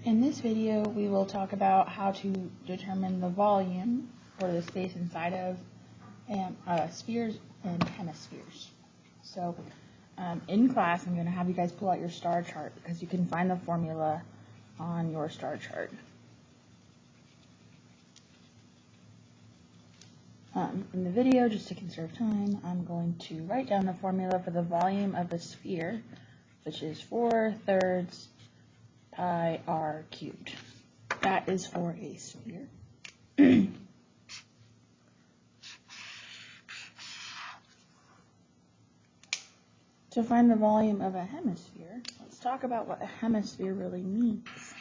In this video, we will talk about how to determine the volume for the space inside of spheres and hemispheres. So in class, I'm going to have you guys pull out your star chart because you can find the formula on your star chart. In the video, just to conserve time, I'm going to write down the formula for the volume of a sphere, which is 4/3 pi r cubed. That is for a sphere. To find the volume of a hemisphere, let's talk about what a hemisphere really means.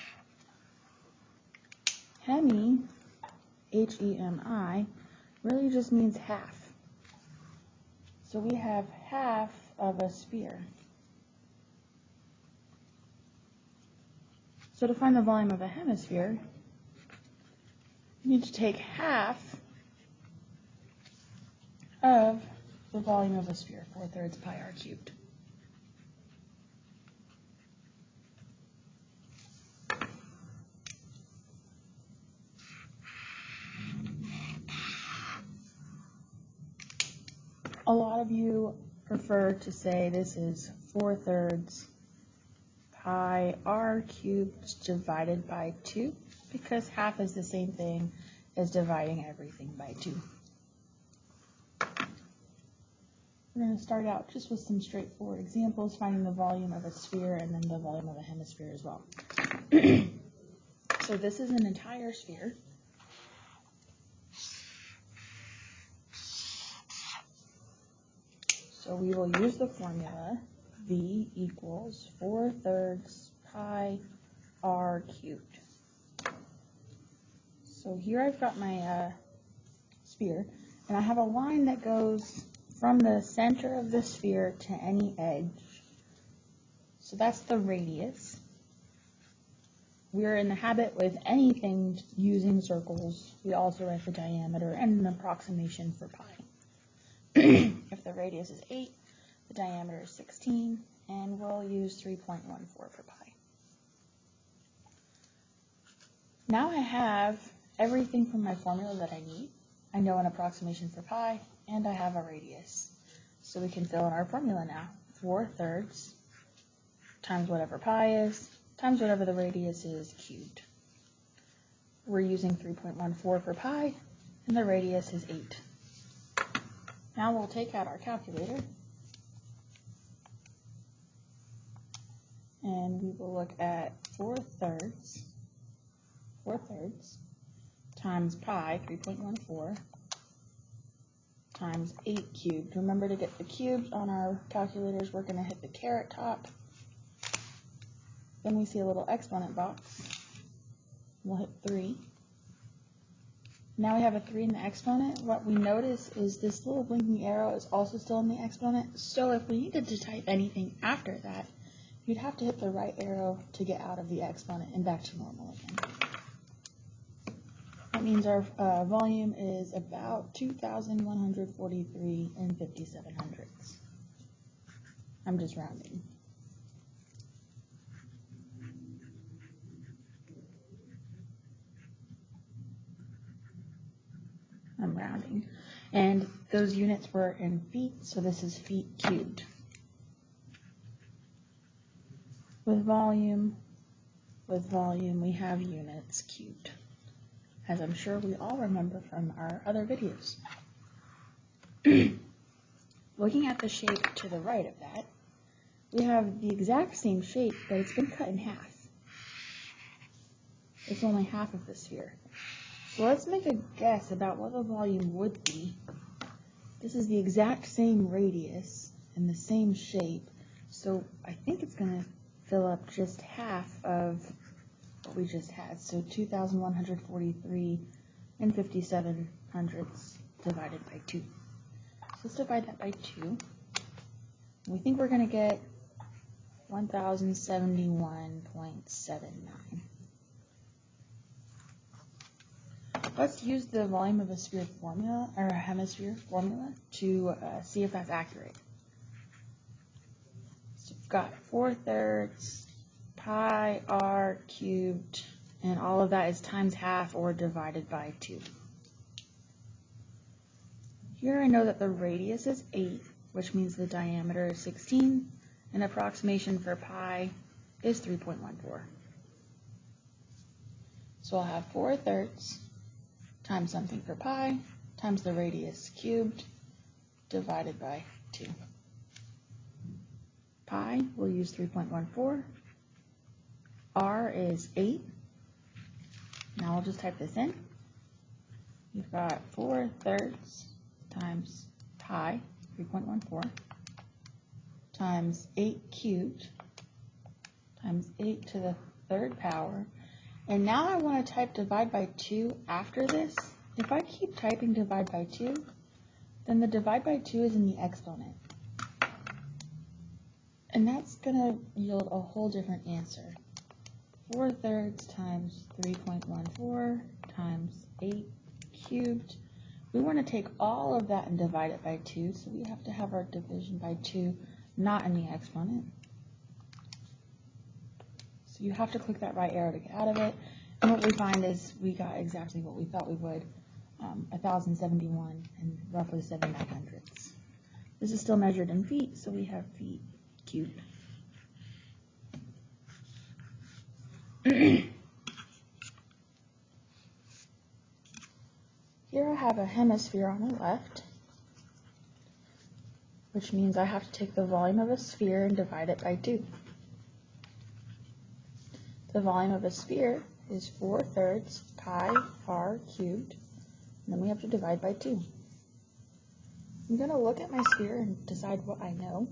Hemi, H-E-M-I, really just means half. So we have half of a sphere. So to find the volume of a hemisphere, you need to take half of the volume of a sphere, 4/3 pi r cubed. A lot of you prefer to say this is 4/3 pi r cubed divided by 2 because half is the same thing as dividing everything by 2. We're going to start out just with some straightforward examples, finding the volume of a sphere and then the volume of a hemisphere as well. So this is an entire sphere. So we will use the formula V equals 4/3 pi r cubed. So here I've got my sphere, and I have a line that goes from the center of the sphere to any edge. So that's the radius. We're in the habit with anything using circles. We also write the diameter and an approximation for pi. If the radius is 8, the diameter is 16, and we'll use 3.14 for pi. Now I have everything from my formula that I need. I know an approximation for pi, and I have a radius. So we can fill in our formula now. 4/3 times whatever pi is, times whatever the radius is, cubed. We're using 3.14 for pi, and the radius is 8. Now we'll take out our calculator, and we will look at 4/3 times pi, 3.14, times 8 cubed. Remember to get the cubes on our calculators. We're going to hit the caret top. Then we see a little exponent box. We'll hit 3. Now we have a 3 in the exponent. What we notice is this little blinking arrow is also still in the exponent. So if we needed to type anything after that, you'd have to hit the right arrow to get out of the exponent and back to normal again. That means our volume is about 2,143 and 57/100. I'm just rounding. I'm rounding. And those units were in feet, so this is feet cubed. With volume, we have units cubed, as I'm sure we all remember from our other videos. Looking at the shape to the right of that, we have the exact same shape, but it's been cut in half. It's only half of the sphere. So let's make a guess about what the volume would be. This is the exact same radius and the same shape, so I think it's going to fill up just half of what we just had. So 2,143 and 57/100 divided by 2. So let's divide that by 2. We think we're going to get 1,071.79. Let's use the volume of a sphere formula, or a hemisphere formula, to see if that's accurate. So we've got 4/3 pi r r cubed, and all of that is times half or divided by 2. Here I know that the radius is 8, which means the diameter is 16, and approximation for pi is 3.14. So I'll have 4/3 times something for pi times the radius cubed divided by 2. Pi, we'll use 3.14. R is 8. Now I'll just type this in. We've got 4/3 times pi, 3.14, times 8 cubed, times 8 to the 3rd power. And now I want to type divide by 2 after this. If I keep typing divide by 2, then the divide by 2 is in the exponent. And that's going to yield a whole different answer. 4/3 times 3.14 times 8 cubed. We want to take all of that and divide it by 2, so we have to have our division by 2 not in the exponent. So you have to click that right arrow to get out of it. And what we find is we got exactly what we thought we would, 1,071 and roughly 7/900. This is still measured in feet, so we have feet cubed. Here I have a hemisphere on the left, which means I have to take the volume of a sphere and divide it by 2. The volume of a sphere is 4/3 pi r cubed, and then we have to divide by 2. I'm going to look at my sphere and decide what I know.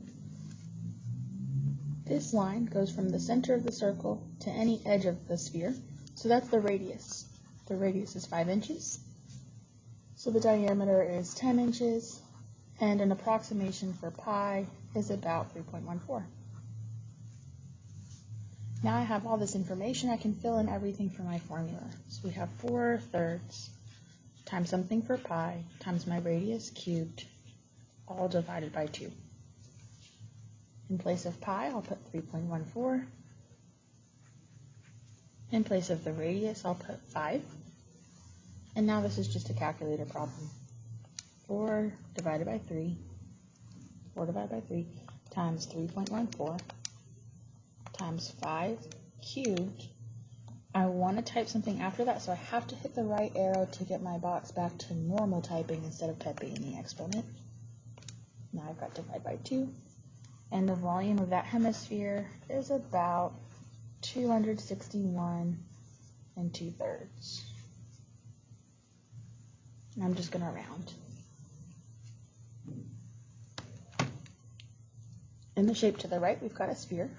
This line goes from the center of the circle to any edge of the sphere, so that's the radius. The radius is 5 inches, so the diameter is 10 inches, and an approximation for pi is about 3.14. Now I have all this information, I can fill in everything for my formula. So we have 4/3 times something for pi times my radius cubed, all divided by 2. In place of pi, I'll put 3.14. In place of the radius, I'll put 5. And now this is just a calculator problem. 4 divided by 3, 4 divided by 3 times 3.14 times 5 cubed. I want to type something after that, so I have to hit the right arrow to get my box back to normal typing instead of typing in the exponent. Now I've got divide by 2, and the volume of that hemisphere is about 261 2/3. And I'm just going to round. In the shape to the right, we've got a sphere.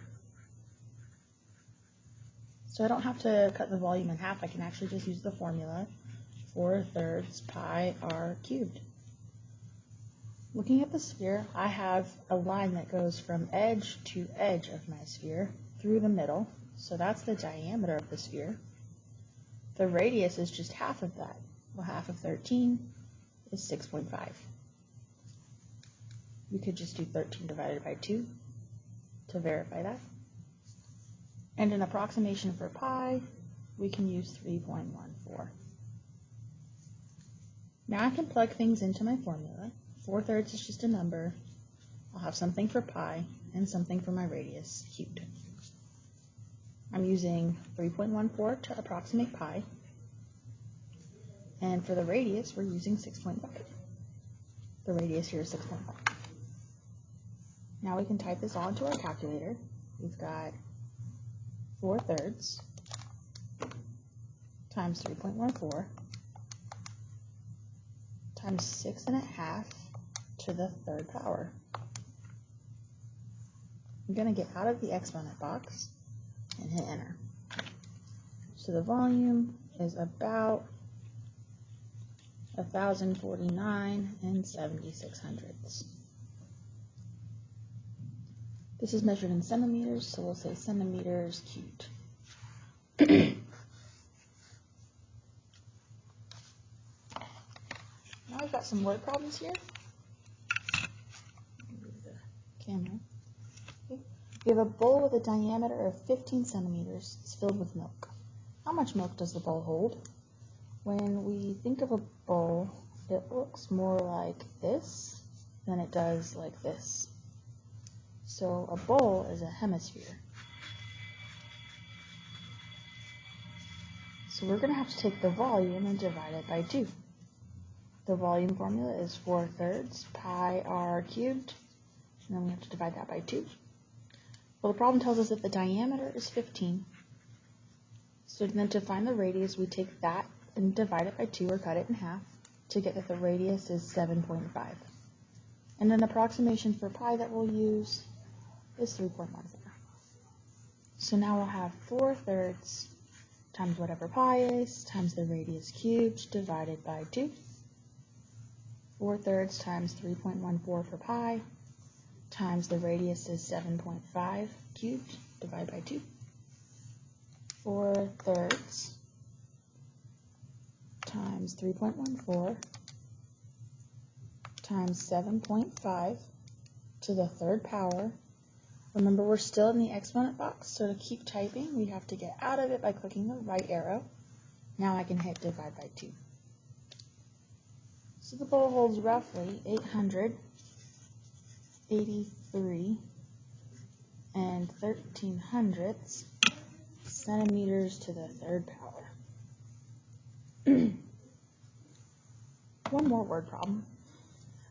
So I don't have to cut the volume in half. I can actually just use the formula, 4/3 pi r cubed. Looking at the sphere, I have a line that goes from edge to edge of my sphere through the middle. So that's the diameter of the sphere. The radius is just half of that. Well, half of 13 is 6.5. You could just do 13 divided by 2 to verify that. And an approximation for pi, we can use 3.14. Now I can plug things into my formula. 4/3 is just a number. I'll have something for pi and something for my radius cubed. I'm using 3.14 to approximate pi. And for the radius, we're using 6.5. The radius here is 6.5. Now we can type this all into our calculator. We've got 4/3 times 3.14 times 6.5 to the 3rd power. I'm going to get out of the exponent box and hit enter. So the volume is about 1,049 7600. This is measured in centimeters, so we'll say centimeters cubed. Now I've got some word problems here. Move the camera. Okay. We have a bowl with a diameter of 15 centimeters. It's filled with milk. How much milk does the bowl hold? When we think of a bowl, it looks more like this than it does like this. So a bowl is a hemisphere. So we're going to have to take the volume and divide it by 2. The volume formula is 4/3 pi r cubed, and then we have to divide that by 2. Well, the problem tells us that the diameter is 15. So then to find the radius, we take that and divide it by 2 or cut it in half to get that the radius is 7.5. And an approximation for pi that we'll use is 3.14. So now we'll have 4/3 times whatever pi is times the radius cubed divided by 2. 4/3 times 3.14 for pi times the radius is 7.5 cubed divided by 2. 4/3 times 3.14 times 7.5 to the 3rd power. Remember, we're still in the exponent box, so to keep typing, we have to get out of it by clicking the right arrow. Now I can hit divide by 2. So the bowl holds roughly 883 13/100 centimeters to the 3rd power. One more word problem.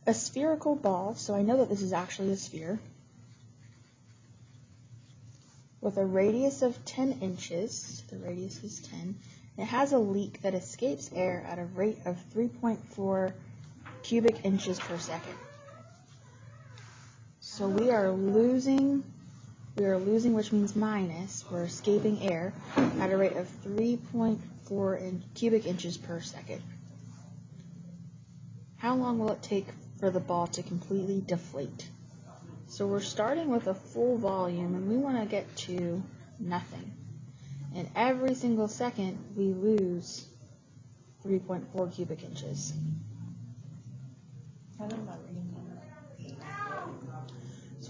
A spherical ball, so I know that this is actually a sphere, with a radius of 10 inches, the radius is 10, it has a leak that escapes air at a rate of 3.4 cubic inches per second. So we are losing, which means minus, we're escaping air at a rate of 3.4 cubic inches per second. How long will it take for the ball to completely deflate? So we're starting with a full volume, and we want to get to nothing. And every single second, we lose 3.4 cubic inches. So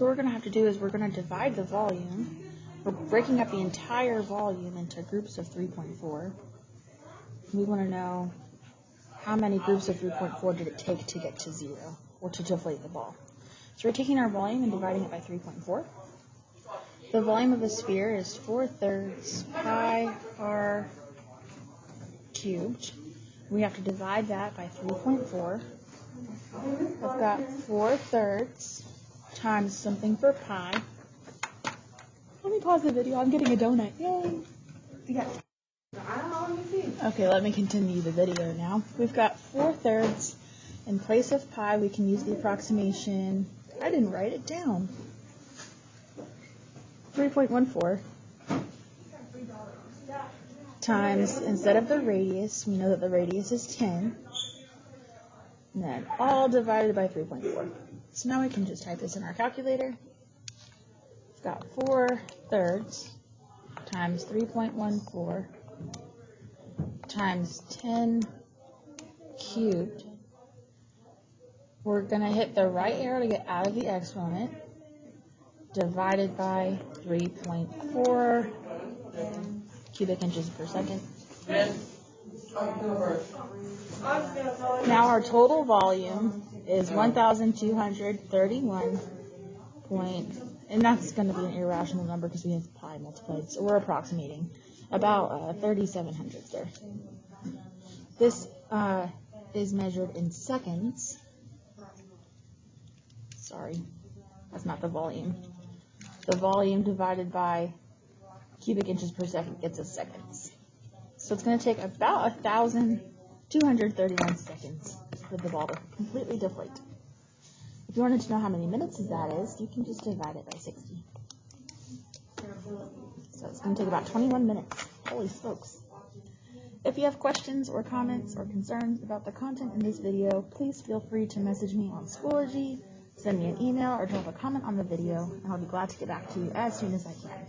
what we're going to have to do is we're going to divide the volume. We're breaking up the entire volume into groups of 3.4. We want to know how many groups of 3.4 did it take to get to 0, or to deflate the ball. So we're taking our volume and dividing it by 3.4. The volume of the sphere is 4/3 pi r cubed. We have to divide that by 3.4. I've got 4/3 times something for pi. Let me pause the video. I'm getting a donut. Yay! Yeah. Okay, let me continue the video now. We've got 4/3. In place of pi, we can use the approximation. I didn't write it down. 3.14 times, instead of the radius, we know that the radius is 10, and then all divided by 3.4. So now we can just type this in our calculator. We've got 4/3 times 3.14 times 10 cubed. We're going to hit the right arrow to get out of the exponent, divided by 3.4 cubic inches per second. Now our total volume is 1,231 and that's going to be an irrational number because we have pi multiplied, so we're approximating about 3,700 there. This is measured in seconds. Sorry, that's not the volume. The volume divided by cubic inches per second gets us seconds. So it's going to take about 1,231 seconds for the ball to completely deflate. If you wanted to know how many minutes that is, you can just divide it by 60. So it's going to take about 21 minutes. Holy smokes. If you have questions or comments or concerns about the content in this video, please feel free to message me on Schoology, send me an email, or drop a comment on the video, and I'll be glad to get back to you as soon as I can.